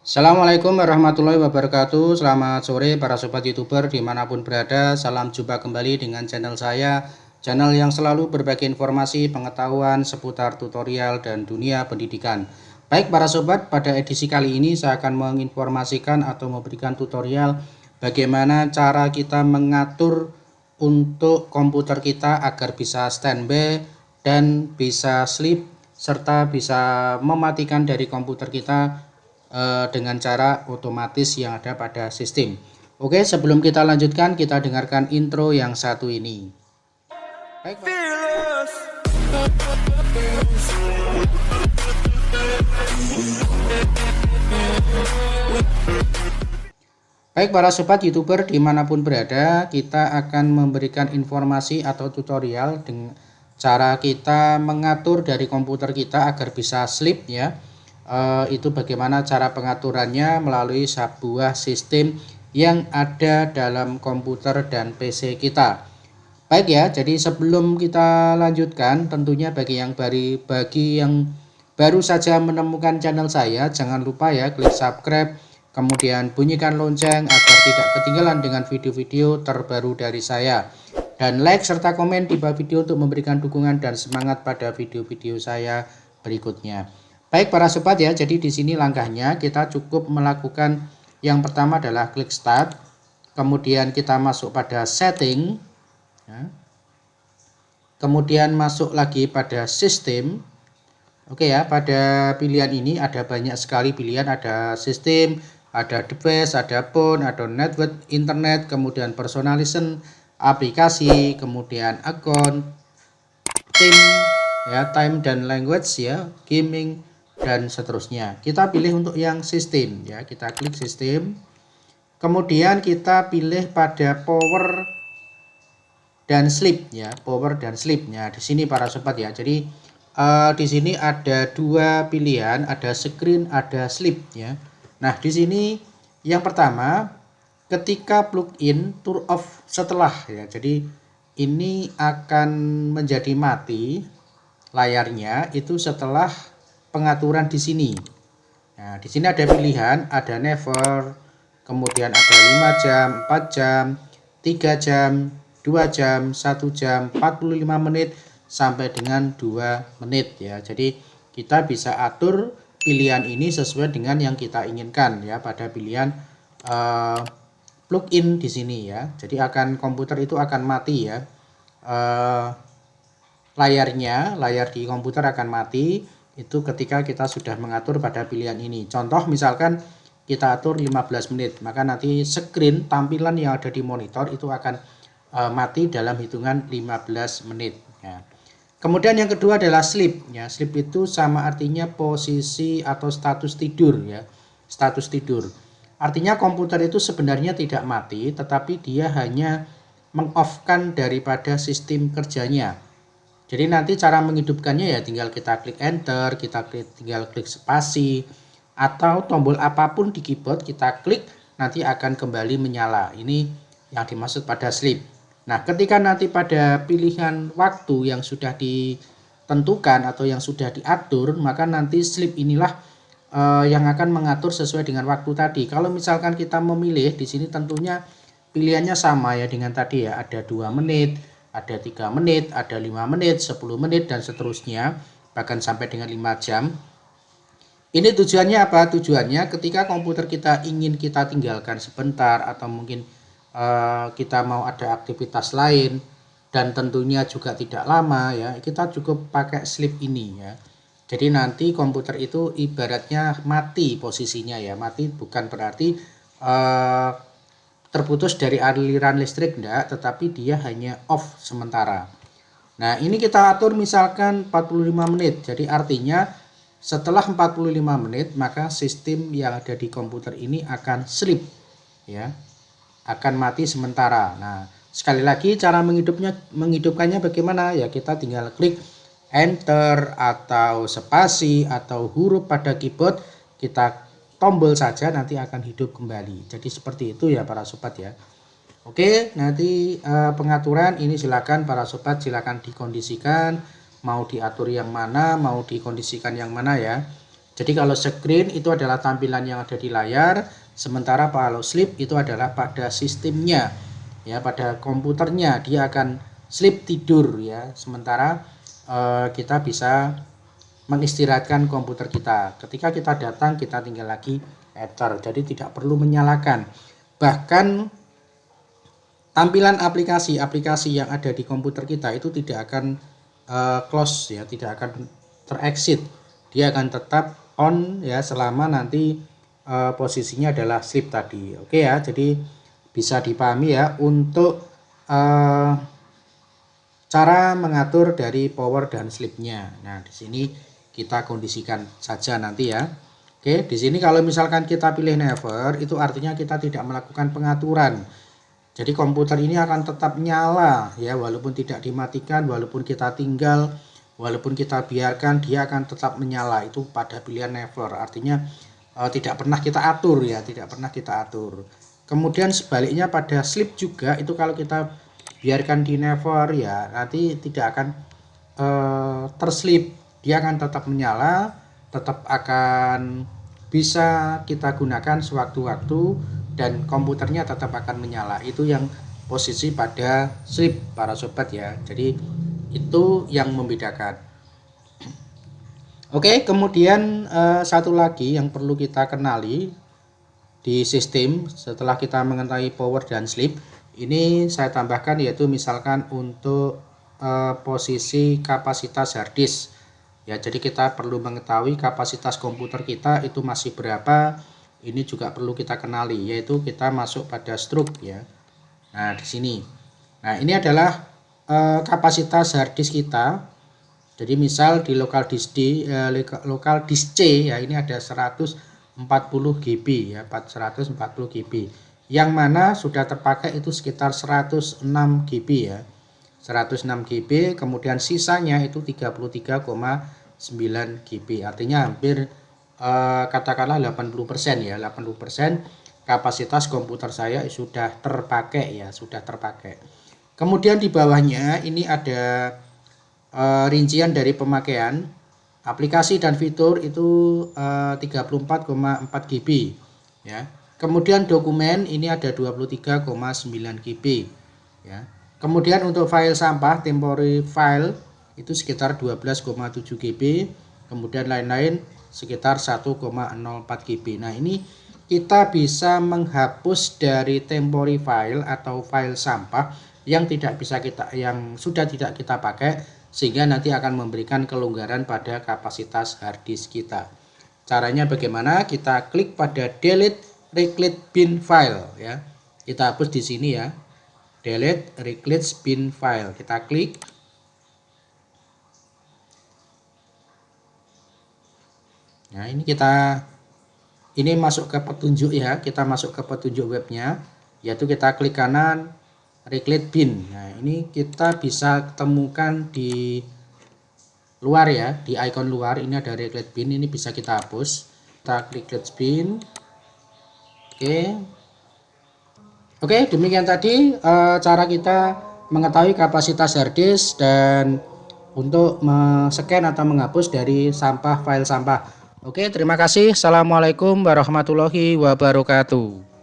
Assalamualaikum warahmatullahi wabarakatuh. Selamat sore para sobat YouTuber dimanapun berada. Salam jumpa kembali dengan channel saya, channel yang selalu berbagi informasi pengetahuan seputar tutorial dan dunia pendidikan. Baik para sobat, pada edisi kali ini saya akan menginformasikan atau memberikan tutorial bagaimana cara kita mengatur untuk komputer kita agar bisa standby dan bisa sleep, serta bisa mematikan dari komputer kita dengan cara otomatis yang ada pada sistem. Oke, sebelum kita lanjutkan, kita dengarkan intro yang satu ini. Baik para sobat YouTuber dimanapun berada, kita akan memberikan informasi atau tutorial dengan cara kita mengatur dari komputer kita agar bisa sleep ya. Itu bagaimana cara pengaturannya melalui sebuah sistem yang ada dalam komputer dan PC kita. Baik ya, jadi sebelum kita lanjutkan, tentunya bagi yang baru saja menemukan channel saya, jangan lupa ya klik subscribe, kemudian bunyikan lonceng agar tidak ketinggalan dengan video-video terbaru dari saya. Dan like serta komen di bawah video untuk memberikan dukungan dan semangat pada video-video saya berikutnya. Baik para sobat ya, jadi di sini langkahnya kita cukup melakukan yang pertama adalah klik start, kemudian kita masuk pada setting, ya. Kemudian masuk lagi pada sistem. Oke ya, pada pilihan ini ada banyak sekali pilihan, ada sistem, ada device, ada phone, ada network, internet, kemudian personalization, aplikasi, kemudian account, theme, ya, time dan language ya, gaming, dan seterusnya. Kita pilih untuk yang sistem ya, kita klik sistem, kemudian kita pilih pada power dan sleep ya, power dan sleep ya. Di sini para sobat ya, jadi di sini ada dua pilihan, ada screen, ada sleep ya. Nah di sini yang pertama ketika plug-in turn off setelah ya, jadi ini akan menjadi mati layarnya itu setelah pengaturan di sini. Nah, di sini ada pilihan, ada never, kemudian ada 5 jam, 4 jam, 3 jam, 2 jam, 1 jam, 45 menit sampai dengan 2 menit ya. Jadi kita bisa atur pilihan ini sesuai dengan yang kita inginkan ya pada pilihan plug-in di sini ya. Jadi komputer itu akan mati ya. Layar di komputer akan mati itu ketika kita sudah mengatur pada pilihan ini. Contoh misalkan kita atur 15 menit, maka nanti screen tampilan yang ada di monitor itu akan mati dalam hitungan 15 menit ya. Kemudian yang kedua adalah sleep ya. Sleep itu sama artinya posisi atau status tidur ya. Status tidur. Artinya komputer itu sebenarnya tidak mati, tetapi dia hanya meng-off-kan daripada sistem kerjanya. Jadi nanti cara menghidupkannya ya tinggal kita klik enter, tinggal klik spasi, atau tombol apapun di keyboard kita klik nanti akan kembali menyala. Ini yang dimaksud pada sleep. Nah ketika nanti pada pilihan waktu yang sudah ditentukan atau yang sudah diatur, maka nanti sleep inilah yang akan mengatur sesuai dengan waktu tadi. Kalau misalkan kita memilih di sini tentunya pilihannya sama ya dengan tadi ya, ada 2 menit, ada 3 menit, ada 5 menit, 10 menit, dan seterusnya, bahkan sampai dengan 5 jam. Ini tujuannya apa? Tujuannya ketika komputer kita ingin kita tinggalkan sebentar, atau mungkin kita mau ada aktivitas lain, dan tentunya juga tidak lama ya, kita cukup pakai sleep ini ya. Jadi nanti komputer itu ibaratnya mati posisinya ya, mati bukan berarti terputus dari aliran listrik enggak, tetapi dia hanya off sementara. Nah ini kita atur misalkan 45 menit, jadi artinya setelah 45 menit maka sistem yang ada di komputer ini akan sleep ya, akan mati sementara. Nah sekali lagi cara menghidupkannya bagaimana ya, kita tinggal klik enter atau spasi atau huruf pada keyboard, kita tombol saja nanti akan hidup kembali. Jadi seperti itu ya para sobat ya. Oke, nanti pengaturan ini silakan para sobat, silakan dikondisikan mau diatur yang mana, mau dikondisikan yang mana ya. Jadi kalau screen itu adalah tampilan yang ada di layar, sementara kalau sleep itu adalah pada sistemnya, ya, pada komputernya dia akan sleep tidur ya. Sementara kita bisa mengistirahatkan komputer kita. Ketika kita datang kita tinggal lagi enter, jadi tidak perlu menyalakan. Bahkan tampilan aplikasi yang ada di komputer kita itu tidak akan close ya, tidak akan terexit. Dia akan tetap on ya selama nanti posisinya adalah sleep tadi. Oke ya, jadi bisa dipahami ya untuk cara mengatur dari power dan sleepnya. Nah, di sini kita kondisikan saja nanti ya. Oke, di sini kalau misalkan kita pilih never, itu artinya kita tidak melakukan pengaturan. Jadi komputer ini akan tetap nyala ya, walaupun tidak dimatikan, walaupun kita tinggal, walaupun kita biarkan, dia akan tetap menyala. Itu pada pilihan never. Artinya tidak pernah kita atur ya, tidak pernah kita atur. Kemudian sebaliknya pada sleep juga, itu kalau kita biarkan di never ya, nanti tidak akan terslip. Dia akan tetap menyala, tetap akan bisa kita gunakan sewaktu-waktu, dan komputernya tetap akan menyala. Itu yang posisi pada sleep para sobat ya. Jadi itu yang membedakan. Oke, kemudian satu lagi yang perlu kita kenali di sistem setelah kita mengetahui power dan sleep, ini saya tambahkan yaitu misalkan untuk posisi kapasitas hard disk. Ya, jadi kita perlu mengetahui kapasitas komputer kita itu masih berapa. Ini juga perlu kita kenali, yaitu kita masuk pada stroke ya. Nah, di sini. Nah, ini adalah kapasitas hard disk kita. Jadi misal di local disk C ya, ini ada 140 GB ya, 140 GB. Yang mana sudah terpakai itu sekitar 106 GB ya. 106 GB, kemudian sisanya itu 33,9 GB. Artinya hampir katakanlah 80% ya, 80% kapasitas komputer saya sudah terpakai ya, sudah terpakai. Kemudian di bawahnya ini ada rincian dari pemakaian aplikasi dan fitur itu 34,4 GB ya. Kemudian dokumen ini ada 23,9 GB ya. Kemudian untuk file sampah temporary file itu sekitar 12,7 GB, kemudian lain-lain sekitar 1,04 GB. Nah, ini kita bisa menghapus dari temporary file atau file sampah yang sudah tidak kita pakai, sehingga nanti akan memberikan kelonggaran pada kapasitas hard disk kita. Caranya bagaimana? Kita klik pada delete reclite bin file ya. Kita hapus di sini ya. Delete reclite bin file, kita klik. Nah, ini masuk ke petunjuk ya, kita masuk ke petunjuk webnya, yaitu kita klik kanan reclite bin. Nah, ini kita bisa temukan di luar ya, di icon luar ini ada reclite bin, ini bisa kita hapus. Kita klik reclite bin. Oke, demikian tadi cara kita mengetahui kapasitas hard disk dan untuk men-scan atau menghapus dari file sampah. Oke, terima kasih. Assalamualaikum warahmatullahi wabarakatuh.